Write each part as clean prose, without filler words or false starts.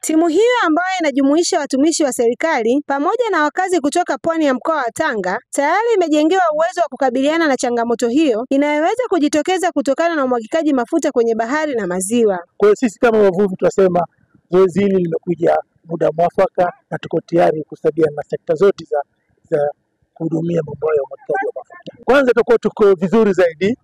Timu hiyo ambayo inajumuisha watumishi wa serikali pamoja na wakazi kutoka pwani ya mkoa wa Tanga tayari imejengewa uwezo wa kukabiliana na changamoto hiyo inayoweza kujitokeza kutokana na umwagikaji mafuta kwenye bahari na maziwa. Kwa hiyo sisi kama wavuvi tunasema zoezi hili limekuja muda mwafaka na tuko tayari kusaidia na sekta zote za kuhudumia mambo ya umwagikaji wa mafuta. Kwanza tuko vizuri zaidi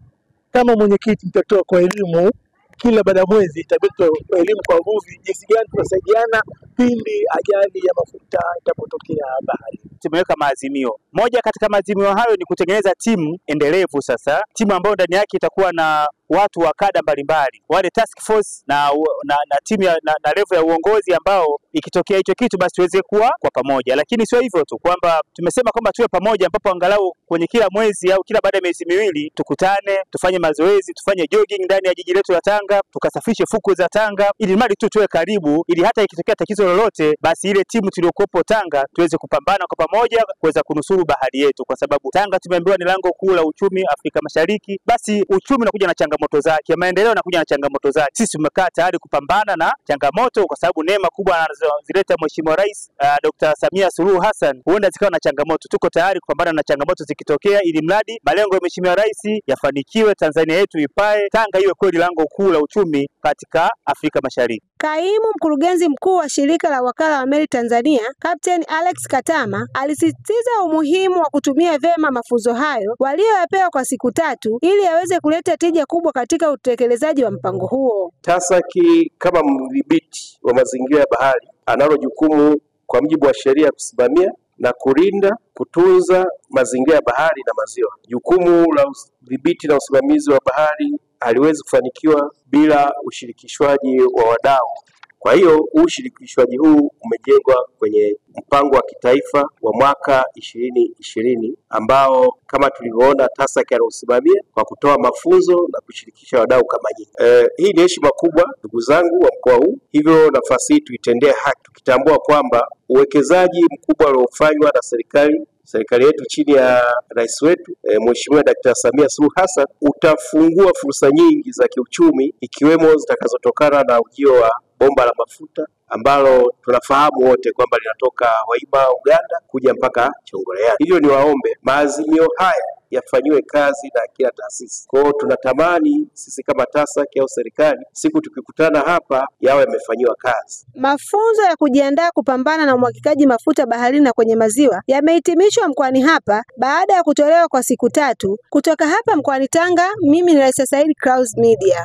kama mwenyekiti nitatoa kwa elimu kila baada ya mwezi itabidi elimu kwa wavuvi jinsi gani tunasaidiana pindi ajali ya mafuta itapotokea bahari. Tumeweka maazimio. Moja katika maazimio hayo ni kutengeneza timu endelevu sasa, timu ambayo ndani yake itakuwa na watu wa kada mbalimbali, wale task force na timu na level ya uongozi ambao ikitokea hicho kitu basi tuweze kuwa kwa pamoja. Lakini sio hivyo tu kwamba tumesema kwamba tuwe pamoja ambapo angalau kwenye kila mwezi au kila baada ya miezi miwili tukutane, tufanye mazoezi, tufanye jogging ndani ya jiji letu la Tanga, tukasafishe fukwe za Tanga ili mradi tu tuwe karibu, ili hata ikitokea tatizo lolote basi ile timu tuliyokuwepo Tanga tuweze kupambana kwa pamoja kuweza kunusuru bahari yetu, kwa sababu Tanga tumeambiwa ni lango kuu la uchumi Afrika Mashariki. Basi uchumi unakuja na changamoto zake, maendeleo yanakuja na changamoto zake. Sisi tumekaa tayari kupambana na changamoto kwa sababu neema kubwa anazozileta Mheshimiwa Rais Dr. Samia Suluhu Hassan huenda zikawa na changamoto. Tuko tayari kupambana na changamoto zikitokea ili mradi malengo ya Mheshimiwa Rais yafanikiwe, Tanzania yetu ipae, Tanga iwe kweli lango kuu la uchumi katika Afrika Mashariki. Kaimu mkurugenzi mkuu wa shirika la wakala wa meli Tanzania, Captain Alex Katama, alisisitiza umuhimu wa kutumia vyema mafunzo hayo walioyapewa kwa siku 3 ili yaweze kuleta tija kubwa katika utekelezaji wa mpango huo. TASAC kama mdhibiti wa mazingira ya bahari analo jukumu kwa mujibu wa sheria kusimamia na kulinda, kutunza mazingira ya bahari na maziwa. Jukumu la udhibiti na usimamizi wa bahari haliwezi kufanikiwa bila ushirikishwaji wa wadau. Kwa hiyo ushirikishwaji huu umejengwa kwenye mpango wa kitaifa wa mwaka 2020 ambao kama tulivyoona TASAC anausimamia kwa kutoa mafunzo na kushirikisha wadau kama nyinyi. Hii ni heshima kubwa ndugu zangu wa mkoa huu, hivyo nafasi hii tuitendee haki tukitambua kwamba uwekezaji mkubwa uliofanywa na serikali yetu chini ya rais wetu Mheshimiwa Dr. Samia Suluhu Hassan utafungua fursa nyingi za kiuchumi ikiwemo zitakazotokana na ujio wa bomba la mafuta ambalo tunafahamu wote kwamba linatoka Hoima Uganda kuja mpaka Chongoleani. Hivyo niwaombe maazimio haya yafanyiwe kazi na kila taasisi. Kwa hiyo tunatamani sisi kama TASAC au serikali siku tukikutana hapa yawe yamefanyiwa kazi. Mafunzo ya kujiandaa kupambana na umwagikaji mafuta baharini na kwenye maziwa yamehitimishwa mkoani hapa baada ya kutolewa kwa siku 3. Kutoka hapa mkoani Tanga, mimi ni Raisa Said, Clouds Media.